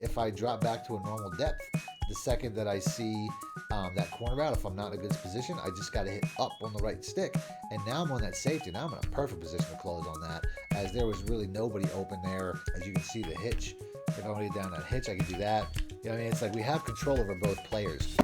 if I drop back to a normal depth, the second that I see that corner route, if I'm not in a good position, I just got to hit up on the right stick. And now I'm on that safety. Now I'm in a perfect position to close on that, as there was really nobody open there. As you can see, the hitch. If I want to get down that hitch, I can do that. You know what I mean? It's like we have control over both players.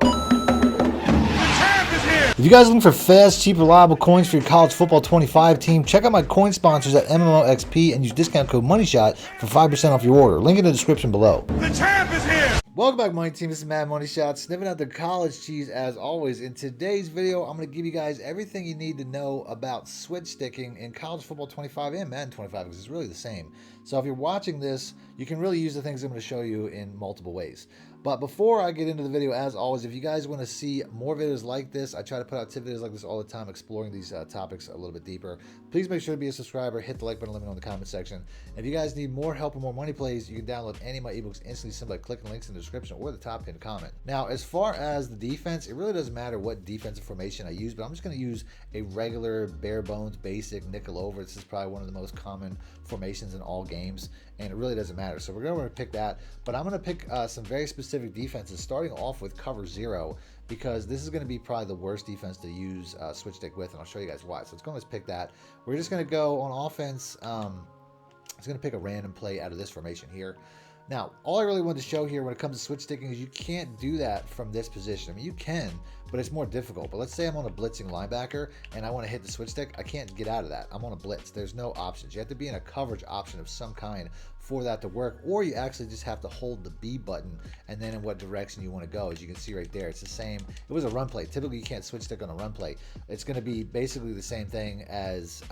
If you guys are looking for fast, cheap, reliable coins for your college football 25 team, check out my coin sponsors at MMOXP and use discount code MONEYSHOT for 5% off your order. Link in the description below. The champ is here! Welcome back, Money Team. This is Mad Money Shot, sniffing out the college cheese as always. In today's video, I'm going to give you guys everything you need to know about switch sticking in college football 25 and Madden 25, because it's really the same. So if you're watching this, you can really use the things I'm going to show you in multiple ways. But before I get into the video, as always, if you guys want to see more videos like this, I try to put out tip videos like this all the time, exploring these topics a little bit deeper. Please make sure to be a subscriber, hit the like button, let me know in the comment section. And if you guys need more help or more money plays, you can download any of my ebooks instantly simply by clicking links in the description or the top pinned comment. Now, as far as the defense, it really doesn't matter what defensive formation I use, but I'm just going to use a regular, bare bones, basic nickel over. This is probably one of the most common formations in all games, and it really doesn't matter. So we're going to pick that, but I'm going to pick some very specific defenses, starting off with cover 0, because this is going to be probably the worst defense to use switch stick with, and I'll show you guys why. So let's go and let's pick that. We're just going to go on offense. It's going to pick a random play out of this formation here. Now, all I really wanted to show here when it comes to switch sticking is you can't do that from this position. I mean, you can, but it's more difficult. But let's say I'm on a blitzing linebacker and I want to hit the switch stick. I can't get out of that. I'm on a blitz. There's no options. You have to be in a coverage option of some kind for that to work, or you actually just have to hold the B button and then in what direction you want to go. As you can see right there, it's the same. It was a run play. Typically, you can't switch stick on a run play. It's going to be basically the same thing as,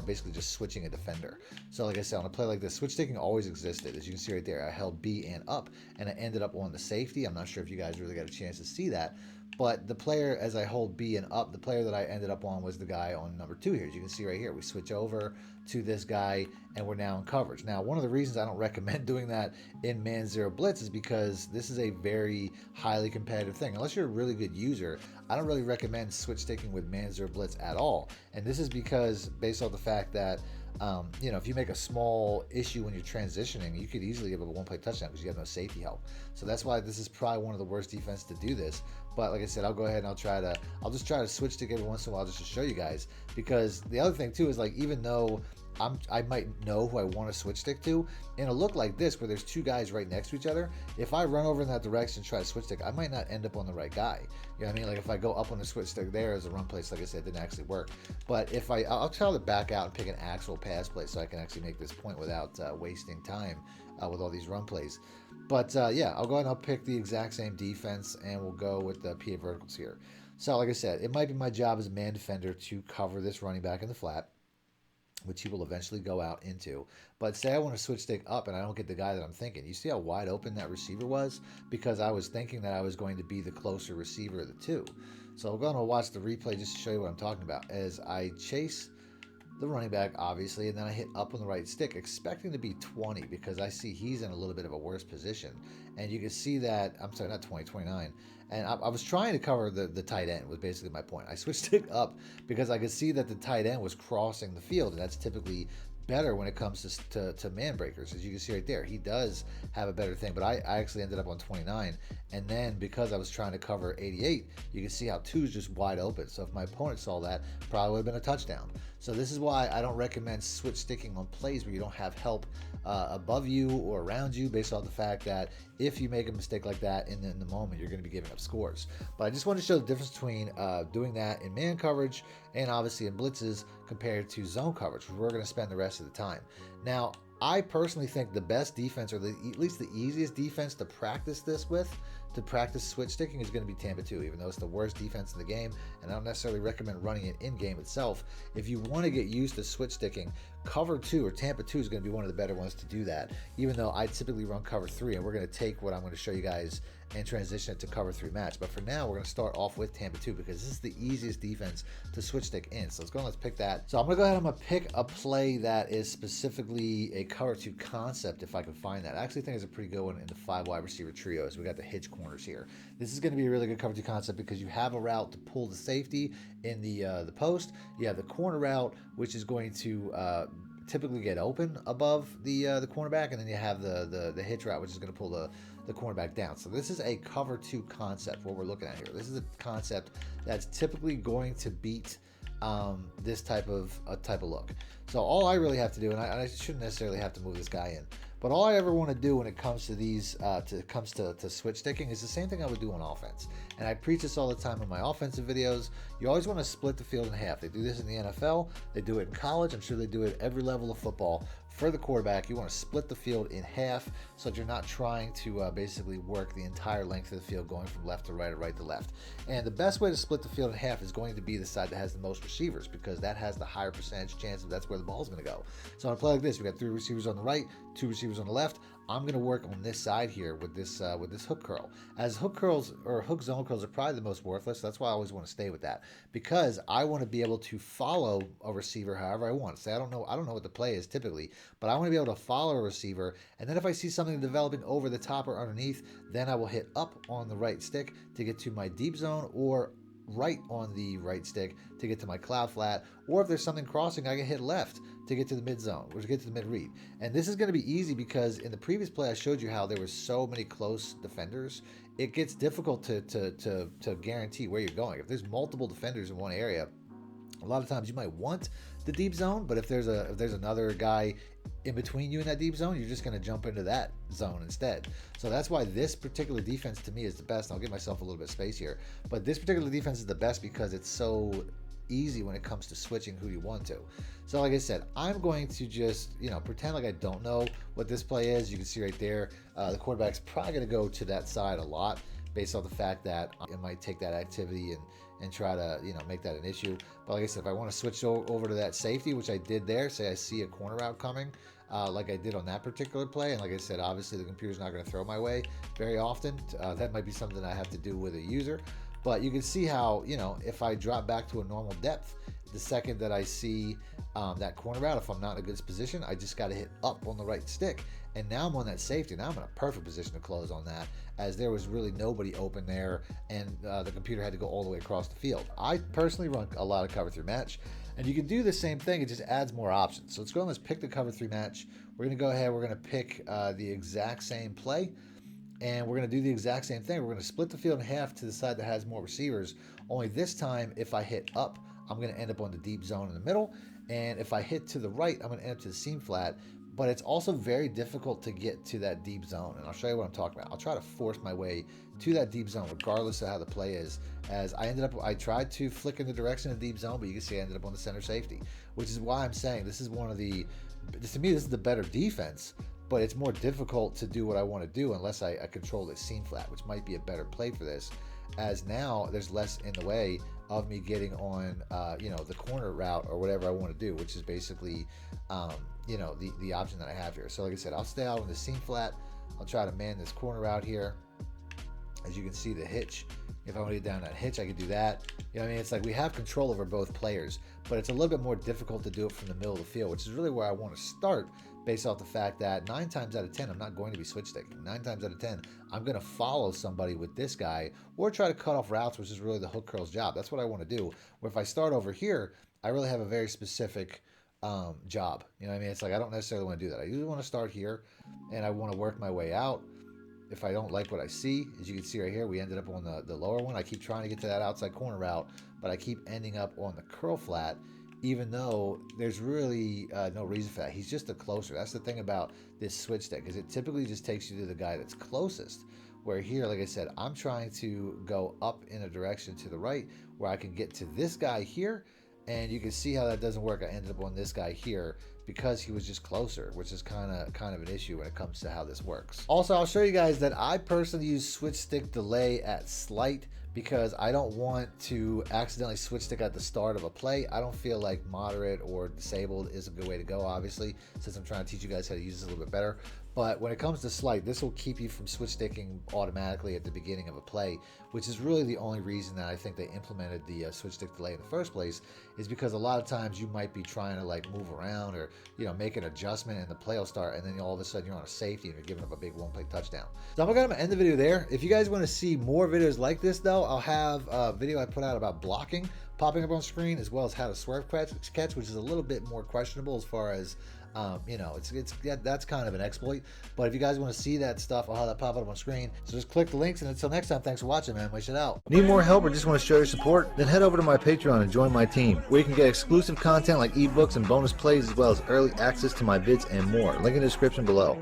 basically just switching a defender. So like I said, on a play like this, switch sticking always existed. As you can see right there, I held B and up, and I ended up on the safety. I'm not sure if you guys really got a chance to see that, but the player, as I hold B and up, the player that I ended up on was the guy on number 2 here. As you can see right here, we switch over to this guy, and we're now in coverage. Now, one of the reasons I don't recommend doing that in Man Zero Blitz is because this is a very highly competitive thing. Unless you're a really good user, I don't really recommend switch sticking with Man Zero Blitz at all. And this is because, based off the fact that if you make a small issue when you're transitioning, you could easily give up a one-play touchdown because you have no safety help. So that's why this is probably one of the worst defenses to do this. But like I said, I'll go ahead and I'll just try to switch stick every once in a while just to show you guys. Because the other thing too is, like, even though I might know who I want to switch stick to, in a look like this where there's 2 guys right next to each other, if I run over in that direction and try to switch stick, I might not end up on the right guy. You know what I mean? Like if I go up on the switch stick there as a run place, like I said, it didn't actually work. But if I'll try to back out and pick an actual pass play so I can actually make this point without wasting time with all these run plays. But yeah, I'll go ahead and I'll pick the exact same defense, and we'll go with the PA verticals here. So like I said, it might be my job as a man defender to cover this running back in the flat, which he will eventually go out into. But say I want to switch stick up and I don't get the guy that I'm thinking. You see how wide open that receiver was? Because I was thinking that I was going to be the closer receiver of the 2. So we're going to watch the replay just to show you what I'm talking about. As I chase the running back, obviously, and then I hit up on the right stick, expecting to be 20, because I see he's in a little bit of a worse position. And you can see that, I'm sorry, not 20, 29. And I was trying to cover the tight end, was basically my point. I switched it up because I could see that the tight end was crossing the field, and that's typically better when it comes to man breakers. As you can see right there, he does have a better thing, but I actually ended up on 29. And then because I was trying to cover 88, you can see how 2 is just wide open. So if my opponent saw that, probably would have been a touchdown. So this is why I don't recommend switch sticking on plays where you don't have help above you or around you, based on the fact that if you make a mistake like that in the moment, you're going to be giving up scores. But I just want to show the difference between doing that in man coverage and obviously in blitzes compared to zone coverage, which we're going to spend the rest of the time. Now, I personally think the best defense, or at least the easiest defense to practice this with, to practice switch sticking, is going to be Tampa 2, even though it's the worst defense in the game, and I don't necessarily recommend running it in-game itself. If you want to get used to switch sticking, cover 2 or Tampa 2 is going to be one of the better ones to do that, even though I typically run cover 3, and we're going to take what I'm going to show you guys and transition it to cover 3 match. But for now, we're going to start off with Tampa 2 because this is the easiest defense to switch stick in. So let's go and let's pick that. So I'm going to go ahead and I'm going to pick a play that is specifically a cover 2 concept, if I can find that. I actually think it's a pretty good one in the 5 wide receiver trios. We got the hitch corners here. This is going to be a really good cover 2 concept because you have a route to pull the safety in the post. You have the corner route, which is going to typically get open above the cornerback, and then you have the hitch route, which is going to pull the cornerback down. So this is a cover 2 concept, what we're looking at here. This is a concept that's typically going to beat this type of look. So all I really have to do, and I shouldn't necessarily have to move this guy in, but all I ever want to do when it comes to these, to switch sticking, is the same thing I would do on offense. And I preach this all the time in my offensive videos. You always want to split the field in half. They do this in the NFL. They do it in college. I'm sure they do it at every level of football. For the quarterback, you want to split the field in half so that you're not trying to basically work the entire length of the field going from left to right or right to left. And the best way to split the field in half is going to be the side that has the most receivers, because that has the higher percentage chance that that's where the ball is going to go. So on a play like this, we got 3 receivers on the right, 2 receivers on the left. I'm going to work on this side here with this hook curl. As hook curls or hook zone curls are probably the most worthless. That's why I always want to stay with that, because I want to be able to follow a receiver however I want. Say I don't know what the play is typically, but I want to be able to follow a receiver. And then if I see something developing over the top or underneath, then I will hit up on the right stick to get to my deep zone, or right on the right stick to get to my cloud flat, or if there's something crossing, I can hit left to get to the mid zone, or to get to the mid read. And this is going to be easy because in the previous play I showed you how there were so many close defenders. It gets difficult to guarantee where you're going. If there's multiple defenders in one area, a lot of times you might want the deep zone, but if there's another guy in between you in that deep zone, you're just going to jump into that zone instead. So that's why this particular defense to me is the best. I'll give myself a little bit of space here, but this particular defense is the best because it's so easy when it comes to switching who you want to. So like I said, I'm going to just, pretend like I don't know what this play is. You can see right there, the quarterback's probably going to go to that side a lot based on the fact that it might take that activity and try to, make that an issue. But like I said, if I want to switch over to that safety, which I did there, say I see a corner route coming, like I did on that particular play, and like I said, obviously the computer's not going to throw my way very often. That might be something I have to do with a user. But you can see how, if I drop back to a normal depth, the second that I see that corner route, if I'm not in a good position, I just got to hit up on the right stick. And now I'm on that safety. Now I'm in a perfect position to close on that, as there was really nobody open there, and the computer had to go all the way across the field. I personally run a lot of cover 3 match, and you can do the same thing. It just adds more options. So let's go and let's pick the cover 3 match. We're going to go ahead. We're going to pick the exact same play. And we're going to do the exact same thing. We're going to split the field in half to the side that has more receivers. Only this time, if I hit up, I'm going to end up on the deep zone in the middle. And if I hit to the right, I'm going to end up to the seam flat. But it's also very difficult to get to that deep zone. And I'll show you what I'm talking about. I'll try to force my way to that deep zone, regardless of how the play is. As I tried to flick in the direction of the deep zone, but you can see I ended up on the center safety, which is why I'm saying this is to me, this is the better defense. But it's more difficult to do what I want to do unless I control this seam flat, which might be a better play for this, as now there's less in the way of me getting on, the corner route or whatever I want to do, which is basically, the option that I have here. So like I said, I'll stay out on the seam flat. I'll try to man this corner route here. As you can see, the hitch, if I want to get down that hitch, I can do that. It's like we have control over both players, but it's a little bit more difficult to do it from the middle of the field, which is really where I want to start, based off the fact that 9 times out of 10, I'm not going to be switch sticking. 9 times out of 10, I'm going to follow somebody with this guy or try to cut off routes, which is really the hook curl's job. That's what I want to do. Where if I start over here, I really have a very specific job. It's like I don't necessarily want to do that. I usually want to start here, and I want to work my way out. If I don't like what I see, as you can see right here, we ended up on the lower one. I keep trying to get to that outside corner route, but I keep ending up on the curl flat, even though there's really no reason for that. He's just the closer. That's the thing about this switch stick, is it typically just takes you to the guy that's closest. Where here, like I said, I'm trying to go up in a direction to the right where I can get to this guy here, and you can see how that doesn't work. I ended up on this guy here because he was just closer, which is kind of an issue when it comes to how this works. Also, I'll show you guys that I personally use switch stick delay at slight, because I don't want to accidentally switch stick at the start of a play. I don't feel like moderate or disabled is a good way to go, obviously, since I'm trying to teach you guys how to use this a little bit better. But when it comes to slight, this will keep you from switch sticking automatically at the beginning of a play, which is really the only reason that I think they implemented the switch stick delay in the first place, is because a lot of times you might be trying to like move around or make an adjustment, and the play will start, and then all of a sudden you're on a safety and you're giving up a big one-play touchdown. So I'm gonna end the video there. If you guys want to see more videos like this, though, I'll have a video I put out about blocking popping up on screen, as well as how to swerve catch, which is a little bit more questionable as far as You know, that's kind of an exploit. But if you guys want to see that stuff, I'll have that pop up on screen. So just click the links, and until next time, thanks for watching, man. Wish it out. Need more help or just want to show your support? Then head over to my Patreon and join my team, where you can get exclusive content like ebooks and bonus plays, as well as early access to my vids and more. Link in the description below.